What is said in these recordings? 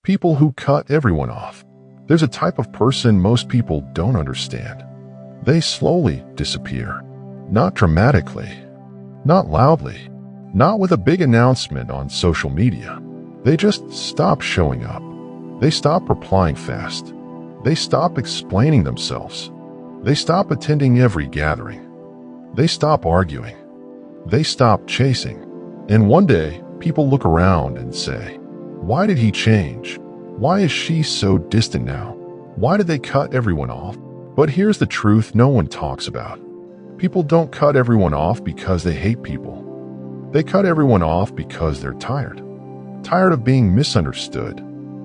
People who cut everyone off. There's a type of person most people don't understand. They slowly disappear. Not dramatically. Not loudly. Not with a big announcement on social media. They just stop showing up. They stop replying fast. They stop explaining themselves. They stop attending every gathering. They stop arguing. They stop chasing. And one day, people look around and say, "Why did he change? Why is she so distant now? Why did they cut everyone off?" But here's the truth no one talks about. People don't cut everyone off because they hate people. They cut everyone off because they're tired. Tired of being misunderstood.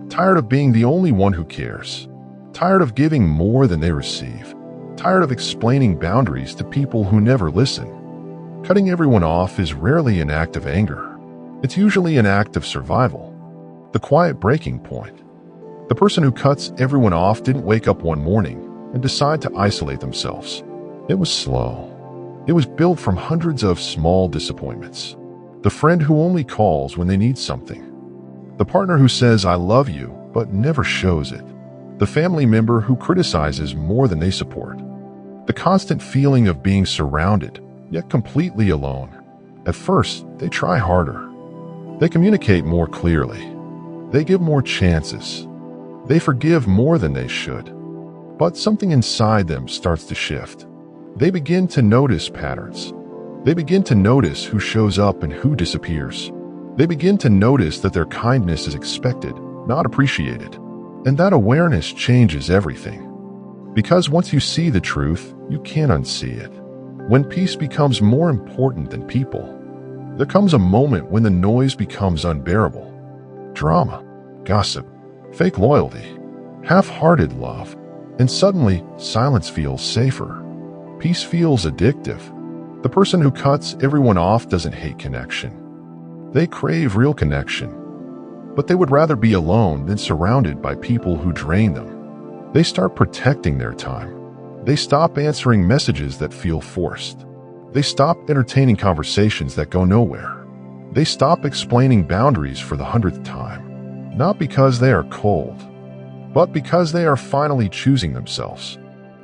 Tired of being the only one who cares. Tired of giving more than they receive. Tired of explaining boundaries to people who never listen. Cutting everyone off is rarely an act of anger. It's usually an act of survival. The quiet breaking point. The person who cuts everyone off didn't wake up one morning and decide to isolate themselves. It was slow. It was built from hundreds of small disappointments. The friend who only calls when they need something. The partner who says, "I love you," but never shows it. The family member who criticizes more than they support. The constant feeling of being surrounded, yet completely alone. At first, they try harder. They communicate more clearly. They give more chances. They forgive more than they should. But something inside them starts to shift. They begin to notice patterns. They begin to notice who shows up and who disappears. They begin to notice that their kindness is expected, not appreciated. And that awareness changes everything. Because once you see the truth, you can't unsee it. When peace becomes more important than people, there comes a moment when the noise becomes unbearable. Drama, gossip, fake loyalty, half-hearted love, and suddenly silence feels safer. Peace feels addictive. The person who cuts everyone off doesn't hate connection. They crave real connection. But they would rather be alone than surrounded by people who drain them. They start protecting their time. They stop answering messages that feel forced. They stop entertaining conversations that go nowhere. They stop explaining boundaries for the 100th time. Not because they are cold, but because they are finally choosing themselves.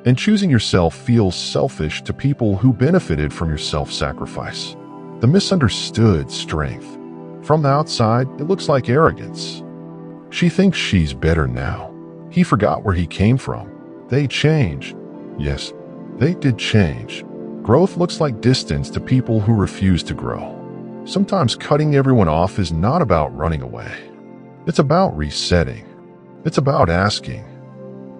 And choosing yourself feels selfish to people who benefited from your self-sacrifice. The misunderstood strength. From the outside, it looks like arrogance. She thinks she's better now. He forgot where he came from. They changed. Yes, they did change. Growth looks like distance to people who refuse to grow. Sometimes cutting everyone off is not about running away. It's about resetting. It's about asking,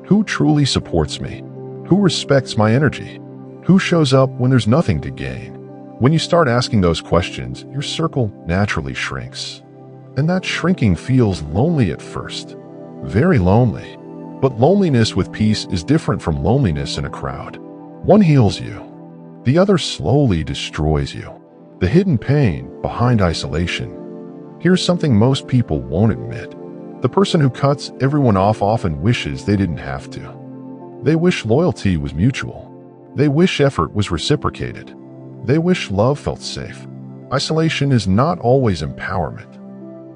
who truly supports me? Who respects my energy? Who shows up when there's nothing to gain? When you start asking those questions, your circle naturally shrinks. And that shrinking feels lonely at first. Very lonely. But loneliness with peace is different from loneliness in a crowd. One heals you. The other slowly destroys you. The hidden pain behind isolation. Here's something most people won't admit. The person who cuts everyone off often wishes they didn't have to. They wish loyalty was mutual. They wish effort was reciprocated. They wish love felt safe. Isolation is not always empowerment.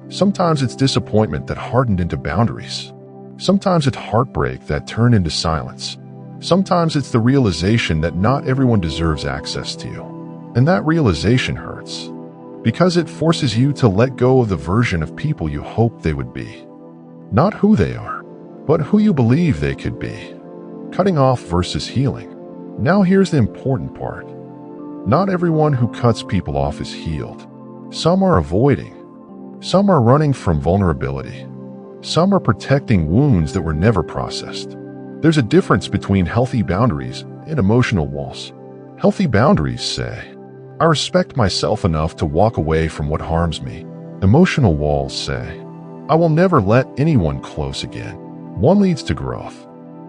Sometimes it's disappointment that hardened into boundaries. Sometimes it's heartbreak that turned into silence. Sometimes it's the realization that not everyone deserves access to you. And that realization hurts. Because it forces you to let go of the version of people you hoped they would be. Not who they are, but who you believe they could be. Cutting off versus healing. Now here's the important part. Not everyone who cuts people off is healed. Some are avoiding. Some are running from vulnerability. Some are protecting wounds that were never processed. There's a difference between healthy boundaries and emotional walls. Healthy boundaries say, "I respect myself enough to walk away from what harms me." Emotional walls say, "I will never let anyone close again." One leads to growth.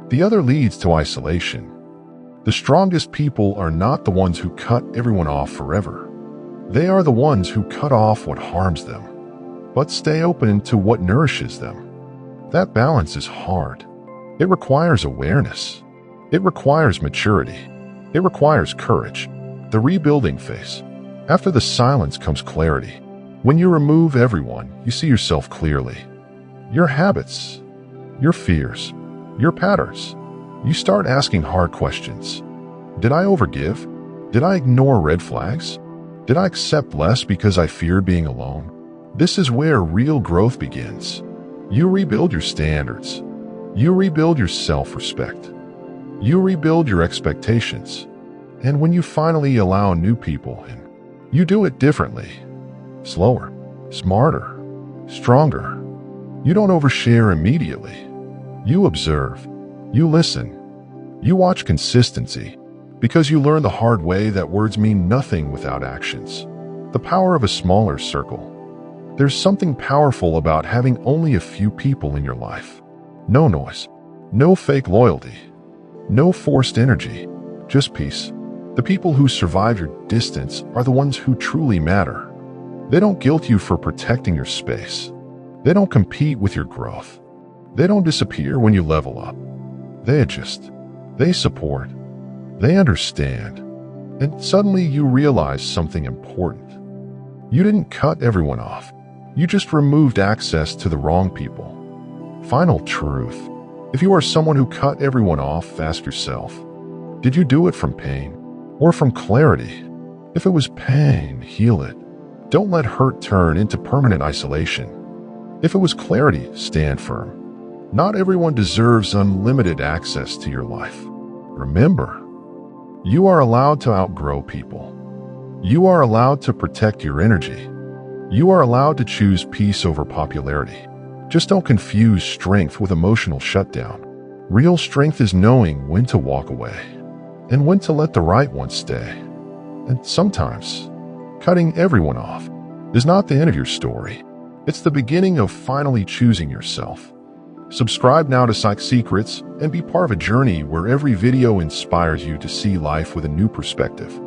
The other leads to isolation. The strongest people are not the ones who cut everyone off forever. They are the ones who cut off what harms them, but stay open to what nourishes them. That balance is hard. It requires awareness. It requires maturity. It requires courage. The rebuilding phase. After the silence comes clarity. When you remove everyone, you see yourself clearly. your habits, your fears, your patterns. You start asking hard questions. Did I overgive? Did I ignore red flags? Did I accept less because I feared being alone? This is where real growth begins. You rebuild your standards. You rebuild your self-respect. You rebuild your expectations. And when you finally allow new people in, you do it differently. Slower, smarter, stronger. You don't overshare immediately. You observe. You listen. You watch consistency, because you learn the hard way that words mean nothing without actions. The power of a smaller circle. There's something powerful about having only a few people in your life. No noise, no fake loyalty, no forced energy, just peace. The people who survive your distance are the ones who truly matter. They don't guilt you for protecting your space. They don't compete with your growth. They don't disappear when you level up. They adjust. They support. They understand. And suddenly you realize something important. You didn't cut everyone off. You just removed access to the wrong people. Final truth. If you are someone who cut everyone off, ask yourself, did you do it from pain or from clarity? If it was pain, heal it. Don't let hurt turn into permanent isolation. If it was clarity, stand firm. Not everyone deserves unlimited access to your life. Remember, you are allowed to outgrow people. You are allowed to protect your energy. You are allowed to choose peace over popularity. Just don't confuse strength with emotional shutdown. Real strength is knowing when to walk away and when to let the right one stay. And sometimes, cutting everyone off is not the end of your story. It's the beginning of finally choosing yourself. Subscribe now to Psych Secrets and be part of a journey where every video inspires you to see life with a new perspective.